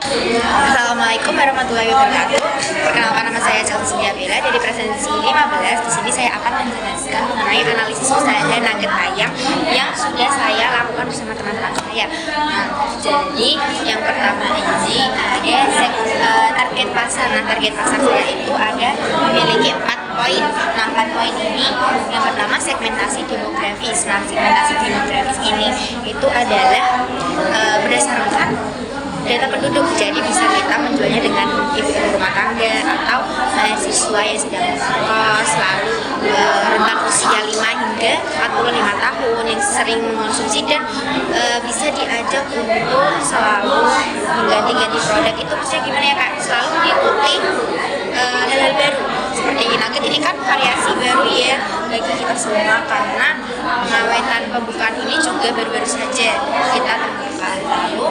Assalamualaikum warahmatullahi wabarakatuh. Perkenalkan, nama saya Chelsea Bella dari presensi 15. Di sini saya akan menjelaskan mengenai analisis usaha nugget ayam yang sudah saya lakukan bersama teman-teman saya. Nah, jadi yang pertama ini ada target pasar. Nah, target pasar saya itu ada memiliki 4 poin. Nah, 4 poin ini yang pertama segmentasi demografis. Nah, segmentasi demografis ini itu adalah berdasarkan data penduduk, jadi bisa kita menjualnya dengan ibu rumah tangga atau mahasiswa yang sedang ngekos, lalu rentang usia 5 hingga 45 tahun yang sering mengonsumsi dan bisa diajak untuk selalu mengganti-ganti produk. Itu maksudnya gimana ya Kak? Selalu mengikuti hal-hal baru seperti nugget ini kan variasi baru ya bagi kita semua, karena pengawetan pembukaan ini juga baru-baru saja kita temukan. Lalu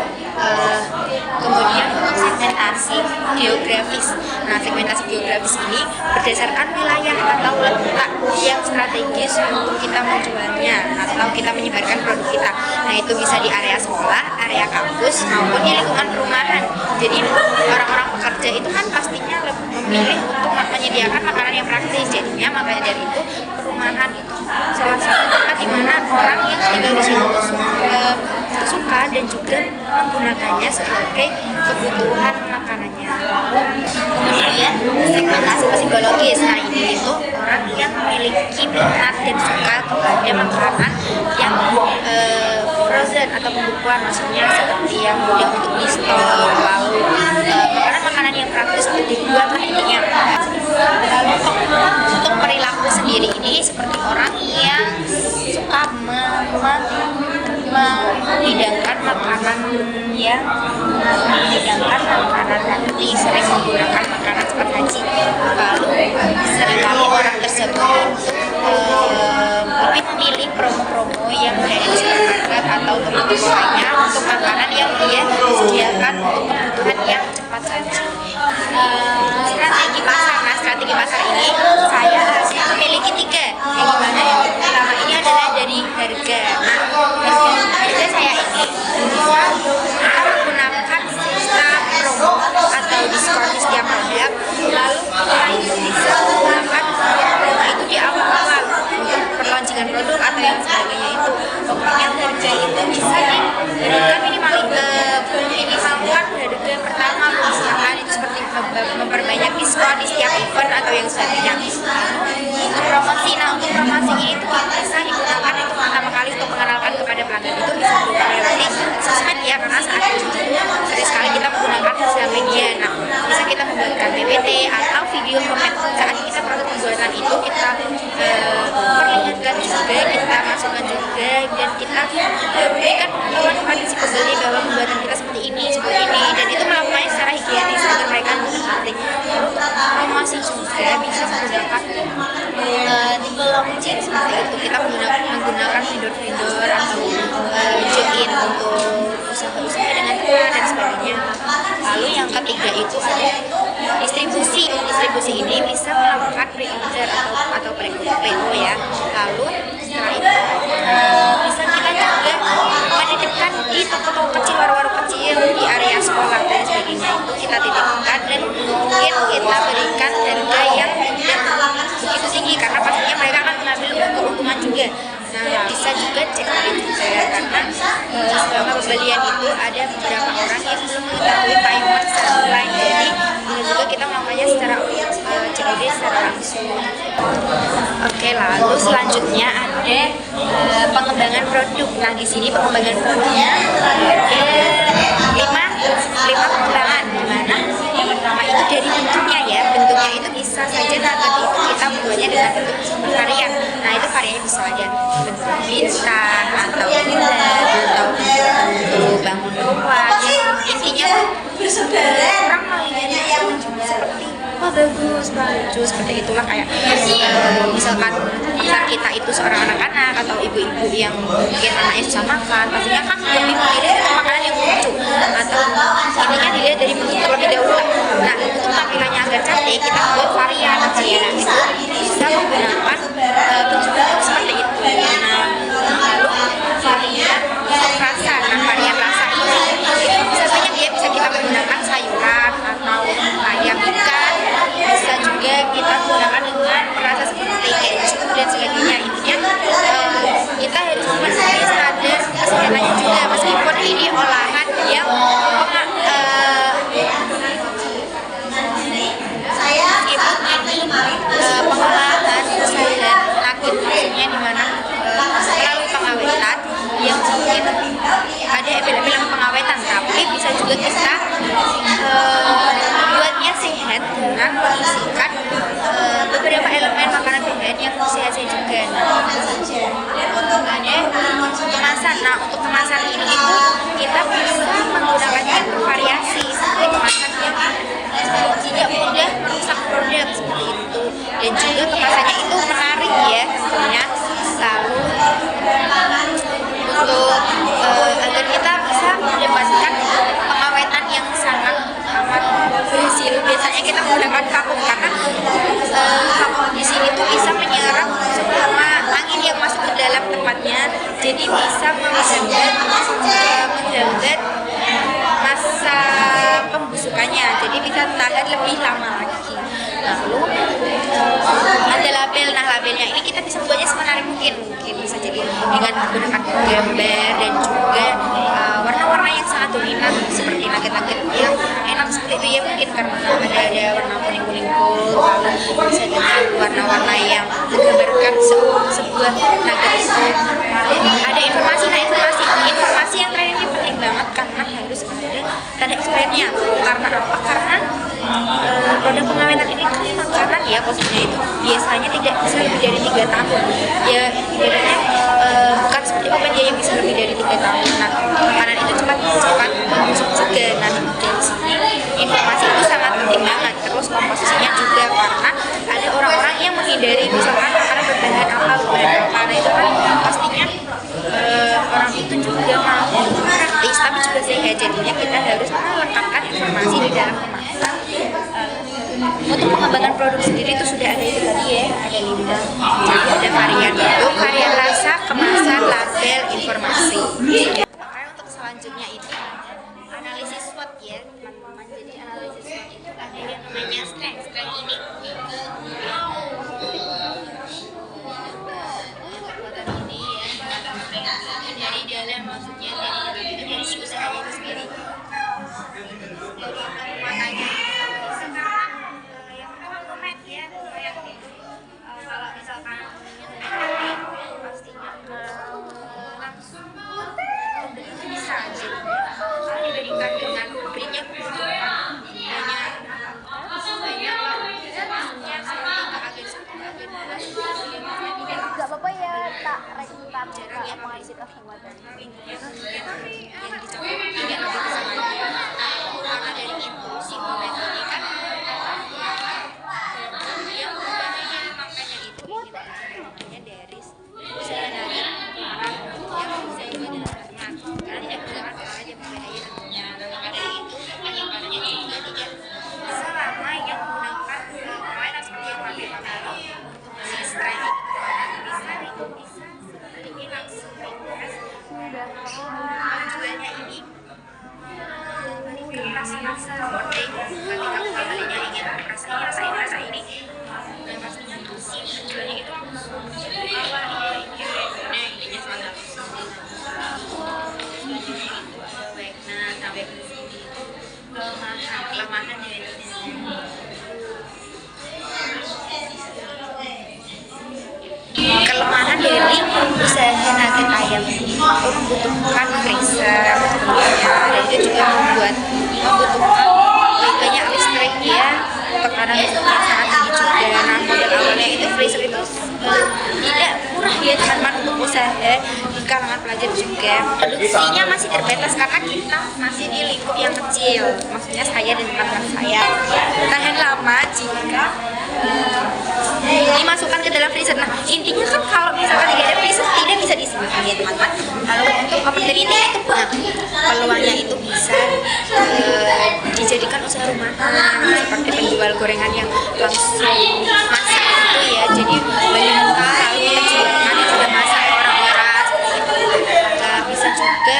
kemudian untuk segmentasi geografis. Nah, segmentasi geografis ini berdasarkan wilayah atau letak yang strategis untuk kita menjualnya atau kita menyebarkan produk kita. Nah, itu bisa di area sekolah, area kampus maupun di lingkungan perumahan. Jadi orang-orang pekerja itu kan pastinya memilih untuk menyediakan makanan yang praktis. Jadinya makanya dari itu perumahan itu salah satu tempat di mana orang yang tinggal di situ suka dan juga menggunakannya sebagai kebutuhan makanannya. Kemudian segmentasi psikologis. Nah, ini itu orang yang memiliki minat dan suka kepada makanan yang frozen atau pembekuan, maksudnya seperti yang mudah untuk di stok, lalu makanan-makanan yang praktis untuk dibuat lah intinya. Lalu untuk perilaku sendiri ini seperti orang yang suka menghidangkan makanan yang seperti sering menggunakan makanan cepat saji. Lalu seringkali orang tersebut lebih memilih promo-promo yang ada di supermarket atau toko lainnya untuk makanan yang dia sediakan untuk kebutuhan yang cepat saji. Strategi pasar. Nah, strategi pasar ini saya memiliki 3. Yang dimana yang pertama ini adalah dari harga. Nah, harga saya ini bisa kita menggunakan sistem promo atau diskon di setiap produk. Lalu kita itu bisa menggunakan promo itu di awal-awal untuk perloncingan produk atau yang sebagainya itu. Pokoknya harga itu bisa diberikan minimalkan harga pertama, misalkan itu seperti memperbanyak diskon di setiap event atau yang sebagainya. Untuk promosi, nah untuk promosi ini itu bisa digunakan untuk pertama kali untuk mengenalkan kepada pelanggan itu bisa melewati sosmed ya, karena saat itu sering sekali kita menggunakan sosial media. Nah, bisa kita membuatkan PPT atau video comment saat kita proses pembuatan itu, kita perlihatkan juga, kita masukkan juga, dan kita berikan pengetahuan kepada si pembeli bahwa pembuatan kita seperti ini, dan itu melakukannya secara higienis agar mereka mengerti. Promosi juga bisa menggunakan tipe launching seperti itu, kita menggunakan vendor-vendor atau join untuk usaha-usaha dengan teman dan sebagainya. Lalu yang ketiga itu ada distribusi. Distribusi ini bisa melakukan pre-order atau pre-PO ya. Lalu setelah itu bisa kita juga menitipkan di toko-toko kecil, warung-warung kecil di area sekolah dan sebagainya, itu kita titipkan dan mungkin kita berikan harga yang begitu tinggi karena pastinya mereka akan mengambil keuntungan juga. Nah, bisa juga COD juga karena selama pembelian itu ada beberapa orang yang belum mengetahui payment secara online, jadi bisa juga kita melakukannya secara COD secara langsung. Oke, lalu selanjutnya ada pengembangan produk. Nah, di sini pengembangan produknya ada 5 pengembangan, dimana yang pertama itu dari bentuknya ya. Bentuknya itu bisa saja nanti itu kita membuatnya dengan bentuk varian. Nah, itu variannya bisa ada bentuk bintang atau bulan atau bentuk bangun rumah. Intinya orang melihatnya yang seperti bagus, lucu, seperti itulah kayak misalkan pasar kita itu seorang anak-anak atau ibu-ibu yang mungkin anaknya susah makan, pastinya kan lebih memilih makanan yang lucu atau intinya dilihat dari bentuk terlebih dahulu. Nah, untuk tampilannya agar cantik kita buat varian itu bisa menggunakan bentuk seperti itu. Nah, lalu varian rasa. Nah, varian rasa ini itu bisa banyak ya, bisa kita menggunakan jadi bisa menghambat masa pembusukannya, jadi bisa tahan lebih lama lagi. Lalu ada label. Nah, labelnya ini kita bisa buatnya semenarik mungkin bisa jadi dengan menggunakan gambar dan juga warna-warna yang sangat dominan seperti nugget-nugget yang enak seperti itu ya, mungkin karena ada warna kuning gold, lalu bisa dengan warna-warna yang menggambarkan sebuah nugget itu. Ada informasi yang terakhir ini penting banget karena harus ada tanda expirednya. Karena apa? Karena produk pengawetan ini kan makanan ya, posisinya itu biasanya tidak bisa lebih dari 3 tahun ya, ibaratnya bukan seperti open ya yang bisa lebih dari 3 tahun. Nah, makanan itu cepat busuk juga. Nah, dari sini informasi itu sangat penting banget. Terus komposisinya juga, karena ada orang-orang yang menghindari misalkan makanan berbahan apa. Nah, itu kan pastinya orang itu juga mau praktis tapi juga sehat, jadinya kita harus melengkapkan informasi di dalam kemasan. Untuk pengembangan produk sendiri itu sudah ada itu tadi ya, ada 5. Jadi ada varian bentuk, varian rasa, kemasan, label, informasi. Maka untuk selanjutnya itu analisis SWOT ya teman-teman. Jadi analisis SWOT itu ada yang namanya strength ini. Dari dalam, maksudnya dari usahanya itu sendiri, dari matanya. Sekarang yang pertama komet ya, kalau misalkan pastinya langsung bisa aja diberikan dengan berinya Gak apa-apa ya, tak rekan jarang ya mengisi semua tadi. Yang dicapai tidak lebih bisa lagi. Karena dari itu si komet ini kan yang bahaya, makanya itu kita namanya dari sehari orang yang bisa juga dilakukan karena tidak gunakan saja berbahaya tentunya. Maka dari itu penyebarannya juga tidak selama yang menggunakan permainan seperti yang pakai untuk si strike bisa seperti ini langsung ringkas penjualnya ini rasa seperti ketika pembelinya ingin rasa ini dan pastinya si penjualnya itu kalau ininya sangat baik. Nah, sampai ke sini kelemahan dari usaha nugget ayam ini membutuhkan freezer tentunya, dan itu juga membutuhkan banyak listrik ya, tekanan listriknya sangat tinggi juga. Nah, modal awalnya itu freezer itu tidak murah ya teman-teman untuk usaha di kalangan pelajar juga. Produksinya masih terbatas karena kita masih di lingkup yang kecil, maksudnya saya dan teman-teman saya. Tahan lama jika dimasukkan ke dalam freezer. Nah, intinya kan kalau misalkan tidak ada freezer tidak bisa disimpan ya teman-teman. Kalau untuk opportunity itu peluangnya itu bisa dijadikan usaha rumahan seperti penjual gorengan yang langsung masak itu ya. Jadi beli mentah lalu kita jualkan yang sudah masak orang-orang seperti itu. Nah, bisa juga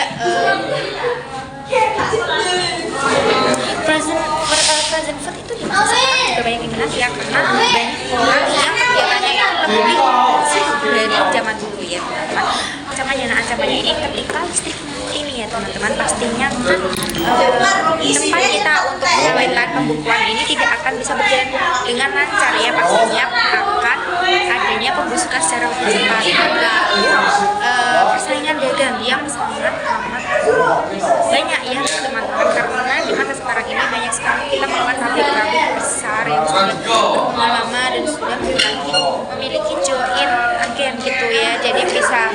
frozen food itu dimasak juga banyak diminati ya, karena banyak orang yang kegiatannya itu lebih dari zaman dulu ya teman-teman. Ancamannya ini ketika listrik ini ya teman-teman, pastinya kan tempat kita untuk pengawetan pembukuan ini tidak akan bisa berjalan dengan lancar ya, pastinya akan adanya pembusukan secara lebih cepat. Lalu persaingan dagang yang sangat amat banyak ya teman-teman, karena di masa sekarang ini banyak sekali kita melakukan pabrik-pabrik besar yang sudah berpengalaman dan sudah memiliki join agen gitu ya, jadi bisa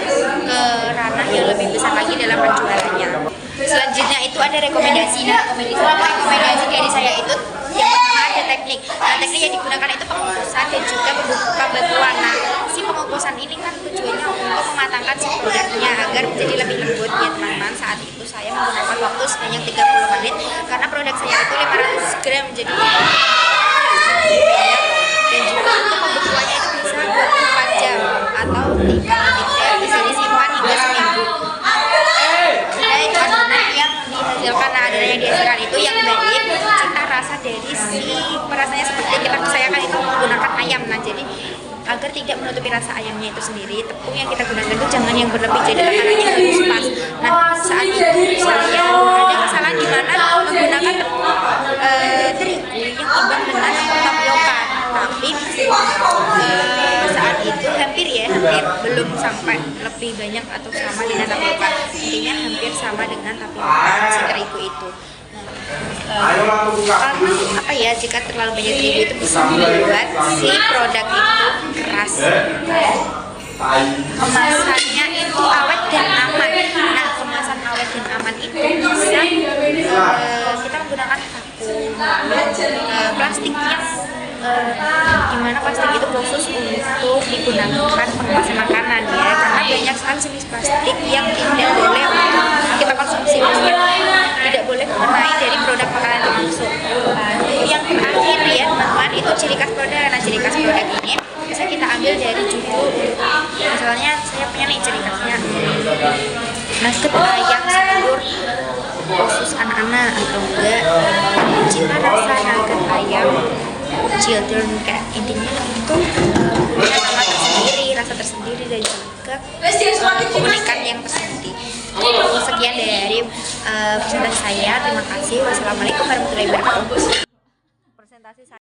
ke ranah yang lebih besar lagi dalam penjualannya. Selanjutnya itu ada rekomendasi. Rekomendasi dari saya itu yang pertama ada teknik. Nah, teknik yang digunakan itu pengukusan dan juga pembekuan. Nah, si pengukusan ini kan tujuannya untuk mematangkan si produknya agar menjadi lebih lembut ya teman-teman. Saat itu saya menggunakan waktu sebanyak 30 menit karena produk saya itu 500 gram, jadi dan juga untuk pembekuannya itu bisa 24 jam atau kalau tidak bisa disimpan hingga seminggu. menghasilkan adanya dihasilkan itu yang baik, cita rasa dari si perasanya seperti kita sayangkan itu menggunakan ayam. Nah jadi agar tidak menutupi rasa ayamnya itu sendiri, tepung yang kita gunakan itu jangan yang berlebih, jadi takarannya harus pas. Nah saat itu saya ada kesalahan di mana menggunakan tepung terigu yang imbang dengan tapioka, tapi saat itu hampir belum sampai lebih banyak atau sama dengan tapioka, intinya hampir sama dengan tapioka si terigu itu. Karena jika terlalu banyak terigu itu bisa membuat si produk itu keras. Kemasannya itu awet dan aman. Nah kemasan awet dan aman itu bisa kita menggunakan vakum, plastik yang dimana plastik itu khusus untuk digunakan pengemasan makanan ya, karena banyak sekali jenis plastik yang tidak boleh kita konsumsi, tidak boleh mengenai dari produk makanan langsung. Yang terakhir ya teman-teman, itu ciri khas produk. Nah ciri khas produk ini bisa kita ambil dari judul, misalnya saya punya nih ciri khasnya nugget ayam sayur khusus anak-anak, atau enggak cita rasa nugget ayam children, kayak intinya itu punya nama tersendiri, rasa tersendiri, dan juga keunikan yang tersendiri. Sekian dari presentasi saya, terima kasih. Wassalamualaikum warahmatullahi wabarakatuh.